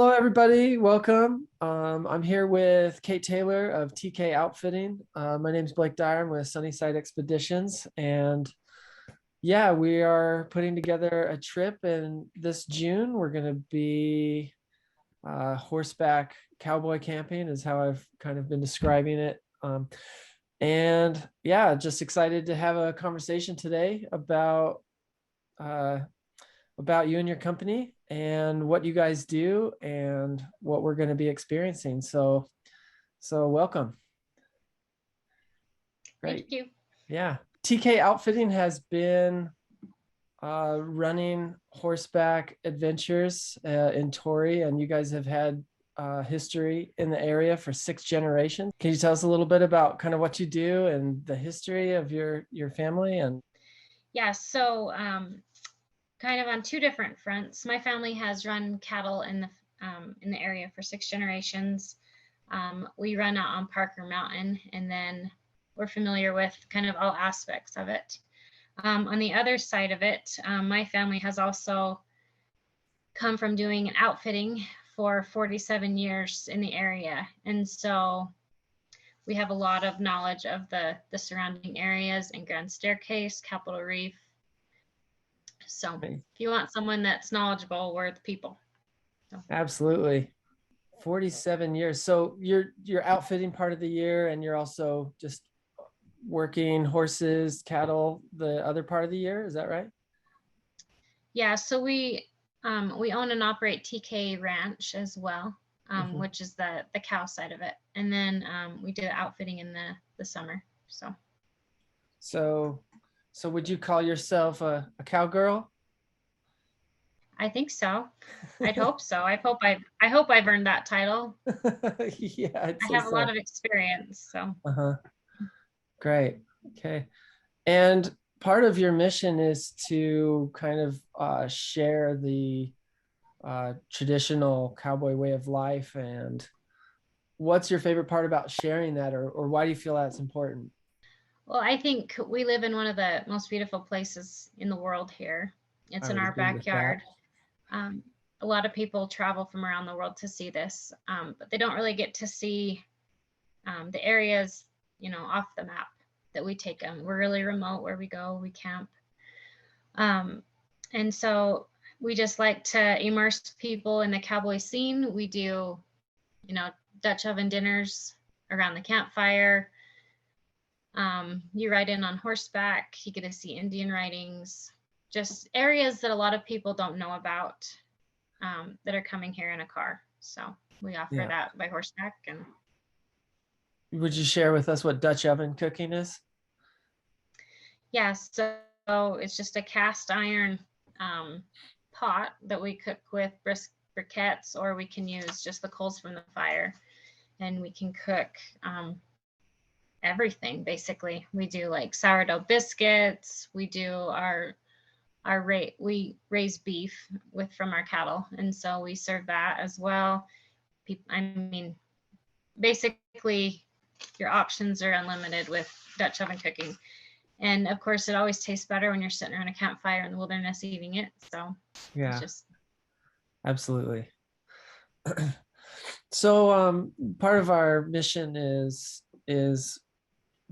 Hello, everybody. Welcome. I'm here with Kait Taylor of TK Outfitting. My name's Blake Dyer. I'm with Sunnyside Expeditions, and yeah, we are putting together a trip. And this June, we're going to be horseback cowboy camping, is how I've kind of been describing it. And yeah, just excited to have a conversation today uh, about you and your company and what you guys do and what we're going to be experiencing. So welcome. Great. Thank you. Yeah. TK Outfitting has been running horseback adventures in Torrey, and you guys have had history in the area for 6 generations. Can you tell us a little bit about kind of what you do and the history of your family? And Yeah, so kind of on two different fronts. My family has run cattle in the area for 6 generations. We run out on Parker Mountain, and then we're familiar with kind of all aspects of it. On the other side of it, my family has also come from doing an outfitting for 47 years in the area, and so we have a lot of knowledge of the surrounding areas and Grand Staircase, Capitol Reef. So if you want someone that's knowledgeable, we're the people. So. Absolutely. 47 years. So you're outfitting part of the year, and you're also just working horses, cattle the other part of the year. Is that right? Yeah. So we own and operate TK Ranch as well, which is the cow side of it, and then we do outfitting in the summer. So would you call yourself a cowgirl? I think so. I'd hope so. I hope I've earned that title. Yeah, I have a lot of experience. So. Great. Okay. And part of your mission is to kind of share the traditional cowboy way of life. And what's your favorite part about sharing that, or why do you feel that's important? Well, I think we live in one of the most beautiful places in the world here. It's in our backyard. A lot of people travel from around the world to see this, but they don't really get to see the areas, off the map that we take them. We're really remote where we go, we camp. And so we just like to immerse people in the cowboy scene. We do, Dutch oven dinners around the campfire. You ride in on horseback, you get to see Indian ridings, just areas that a lot of people don't know about, that are coming here in a car. So we offer that by horseback. And would you share with us what Dutch oven cooking is? Yeah, so it's just a cast iron pot that we cook with briquettes, or we can use just the coals from the fire, and we can cook everything basically. We do like sourdough biscuits. We do we raise beef from our cattle, and so we serve that as well. Basically your options are unlimited with Dutch oven cooking. And of course, it always tastes better when you're sitting around a campfire in the wilderness eating it. So yeah, absolutely. So part of our mission is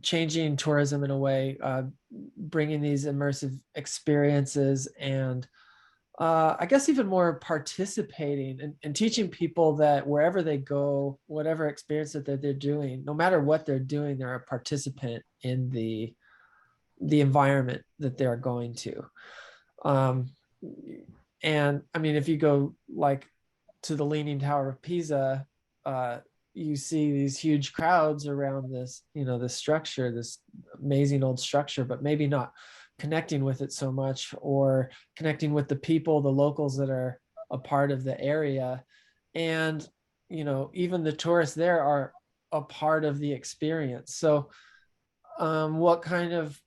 changing tourism in a way, bringing these immersive experiences, and I guess even more participating and teaching people that wherever they go, whatever experience that they're doing, no matter what they're doing, they're a participant in the environment that they're going to. And I mean, if you go like to the Leaning Tower of Pisa, you see these huge crowds around this, this structure, this amazing old structure, but maybe not connecting with it so much, or connecting with the people, the locals that are a part of the area. And, even the tourists there are a part of the experience. So what kind of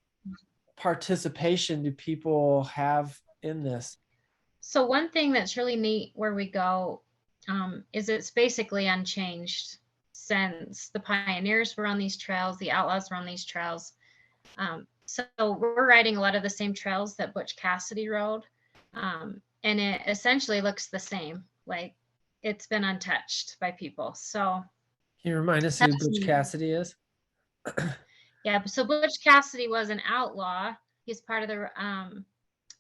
participation do people have in this? So one thing that's really neat where we go is it's basically unchanged since the pioneers were on these trails, the outlaws were on these trails. So we're riding a lot of the same trails that Butch Cassidy rode, and it essentially looks the same. Like it's been untouched by people. So Can you remind us who that's Butch neat. Cassidy is? Yeah, so Butch Cassidy was an outlaw. He's part of the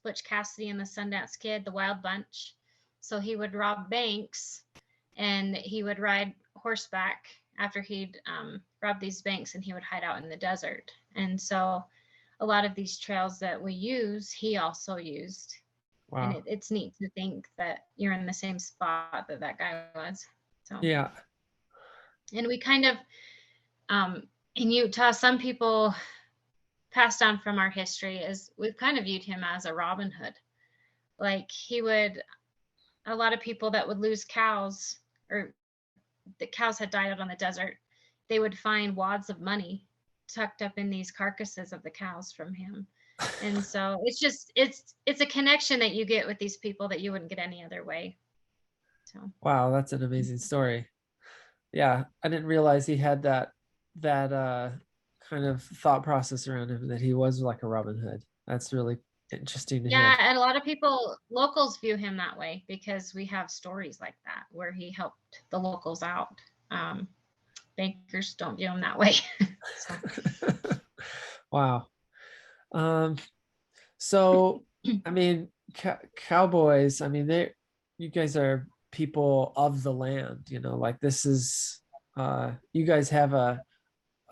Butch Cassidy and the Sundance Kid, the Wild Bunch. So he would rob banks, and he would ride horseback after he'd robbed these banks, and he would hide out in the desert. And so a lot of these trails that we use, he also used. And Wow. it's neat to think that you're in the same spot that that guy was. So, Yeah. and we kind of, in Utah, some people passed on from our history is we've kind of viewed him as a Robin Hood. Like he would, a lot of people that would lose cows, or the cows had died out on the desert, they would find wads of money tucked up in these carcasses of the cows from him. And so it's just it's a connection that you get with these people that you wouldn't get any other way. So Wow, that's an amazing story. Yeah, I didn't realize he had that kind of thought process around him, that he was like a Robin Hood. That's really interesting to hear. yeah, and a lot of people, locals, view him that way because we have stories like that where he helped the locals out. Bankers don't view him that way. So. Wow. Um, so I mean, cowboys, I mean, you guys are people of the land, like this is you guys have a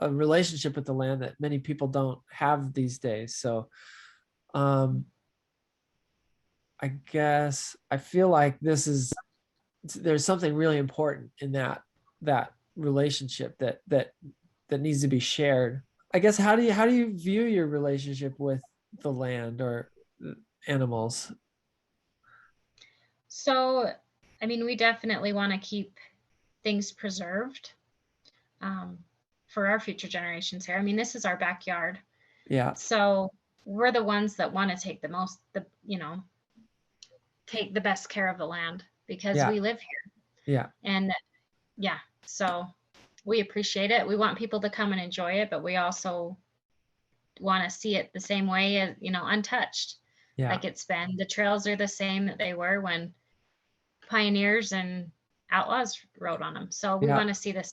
relationship with the land that many people don't have these days. So um I guess I feel like there's something really important in that relationship that needs to be shared. I guess how do you view your relationship with the land or animals? So, I mean, we definitely want to keep things preserved um, for our future generations here. I mean, this is our backyard. Yeah, So we're the ones that want to take take the best care of the land because yeah, we live here. yeah, And yeah, so we appreciate it. We want people to come and enjoy it, but we also want to see it the same way as, untouched. yeah, Like it's been, the trails are the same that they were when pioneers and outlaws rode on them. So we yeah. want to see this.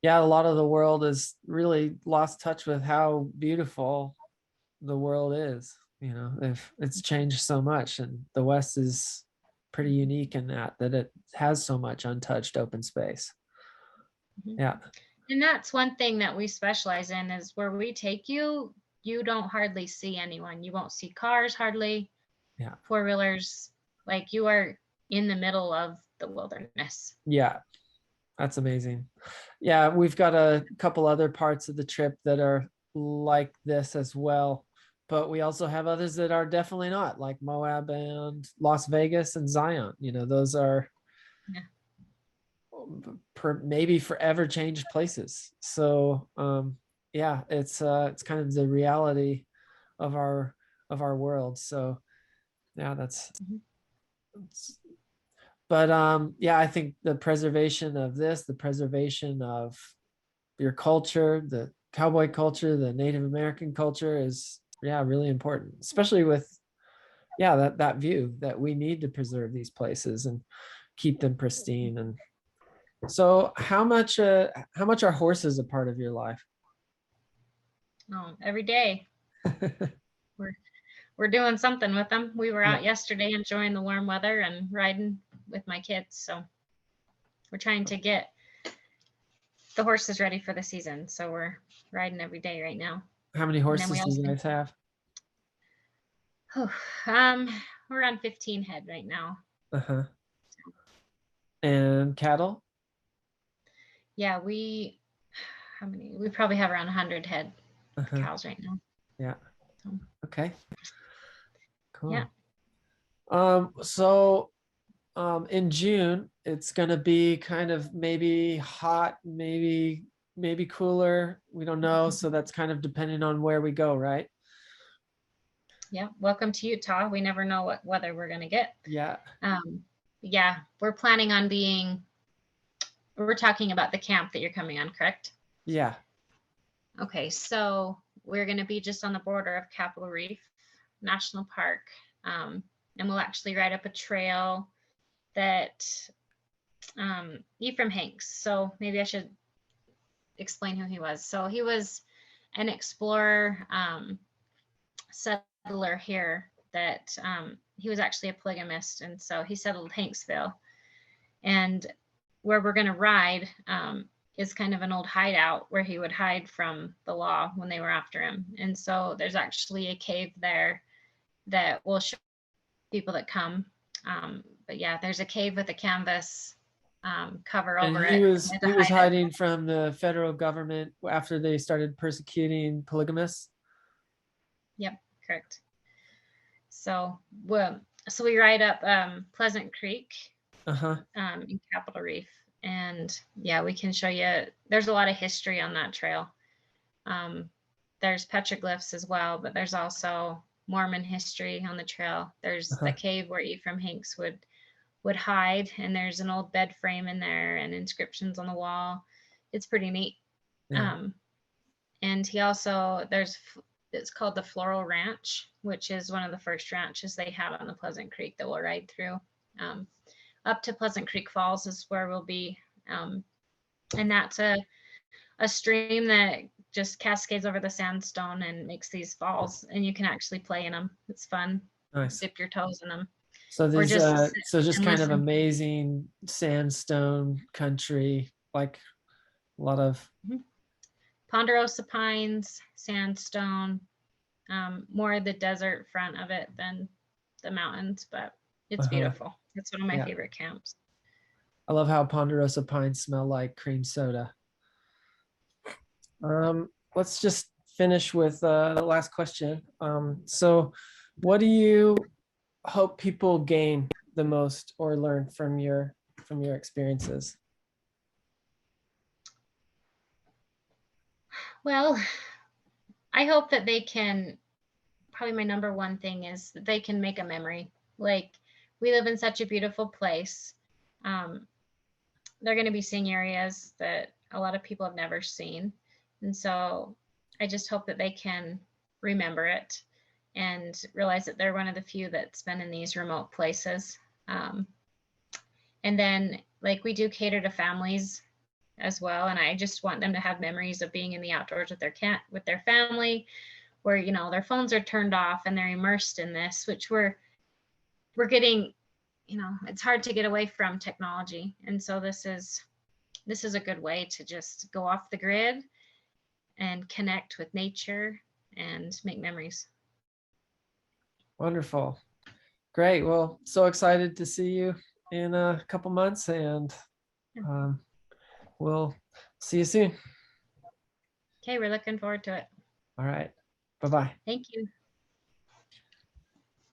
Yeah, a lot of the world has really lost touch with how beautiful the world is. If it's changed so much, and the West is pretty unique in that it has so much untouched open space. Mhm. Yeah, And that's one thing that we specialize in is where we take you, you don't hardly see anyone. You won't see cars hardly, yeah, four-wheelers, like you are in the middle of the wilderness. yeah. That's amazing. Yeah, we've got a couple other parts of the trip that are like this as well, but we also have others that are definitely not, like Moab and Las Vegas and Zion. Those are Yeah. maybe forever changed places. So yeah, it's kind of the reality of our world. So yeah, Mhm. but yeah, I think the preservation of the preservation of your culture, the cowboy culture, the Native American culture is, yeah, really important, especially with, yeah, that view that we need to preserve these places and keep them pristine. And so how much are horses a part of your life? Every day we're we're doing something with them. We were Yeah. out yesterday enjoying the warm weather and riding with my kids. So we're trying to get the horses ready for the season. So we're riding every day right now. How many And then we horses do also, you guys have? oh, um, we're on 15 head right now. Uh-huh. And cattle? Yeah, how many? We probably have around 100 head of Uh-huh. cows right now. Yeah. So, Okay. yeah. Cool. So in June, it's gonna be kind of maybe hot, maybe cooler. We don't know. So that's kind of depending on where we go, right? Yeah. Welcome to Utah. We never know what weather we're going to get. Yeah. Yeah, we're planning on we're talking about the camp that you're coming on, correct? Yeah. Okay, so we're going to be just on the border of Capitol Reef National Park. And we'll actually ride up a trail that Ephraim Hanks. So maybe I should explain who he was. So he was an explorer, settler here that he was actually a polygamist. And so he settled Hanksville. And where we're going to ride is kind of an old hideout where he would hide from the law when they were after him. And so there's actually a cave there that will show people that come. But yeah, there's a cave with a canvas cover over And he it. was hiding from the federal government after they started persecuting polygamists. Yep, correct. So we ride up Pleasant Creek in Capitol Reef, and yeah, we can show you. There's a lot of history on that trail. There's petroglyphs as well, but there's also Mormon history on the trail. There's the cave where Ephraim Hanks would hide, and there's an old bed frame in there and inscriptions on the wall. It's pretty neat. Yeah. And he also, it's called the Floral Ranch, which is one of the first ranches they had on the Pleasant Creek that we'll ride through. Up to Pleasant Creek Falls is where we'll be. And that's a stream that just cascades over the sandstone and makes these falls, and you can actually play in them. It's fun. Nice. Dip your toes in them. So there's just kind of amazing sandstone country, like a lot of ponderosa pines, sandstone, more of the desert front of it than the mountains, but it's beautiful. It's one of my favorite camps. I love how ponderosa pines smell like cream soda. Let's just finish with the last question. So what do you hope people gain the most or learn from your experiences? Well, I hope that they can, probably my number one thing is that they can make a memory. Like, we live in such a beautiful place. They're going to be seeing areas that a lot of people have never seen. And so I just hope that they can remember it and realize that they're one of the few that's been in these remote places. And then, like, we do cater to families as well. And I just want them to have memories of being in the outdoors with their family, where, you know, their phones are turned off and they're immersed in this, which we're getting, you know, it's hard to get away from technology. And so this is a good way to just go off the grid and connect with nature and make memories. Wonderful. Great. Well, so excited to see you in a couple months, and we'll see you soon. Okay, we're looking forward to it. All right. Bye-bye. Thank you.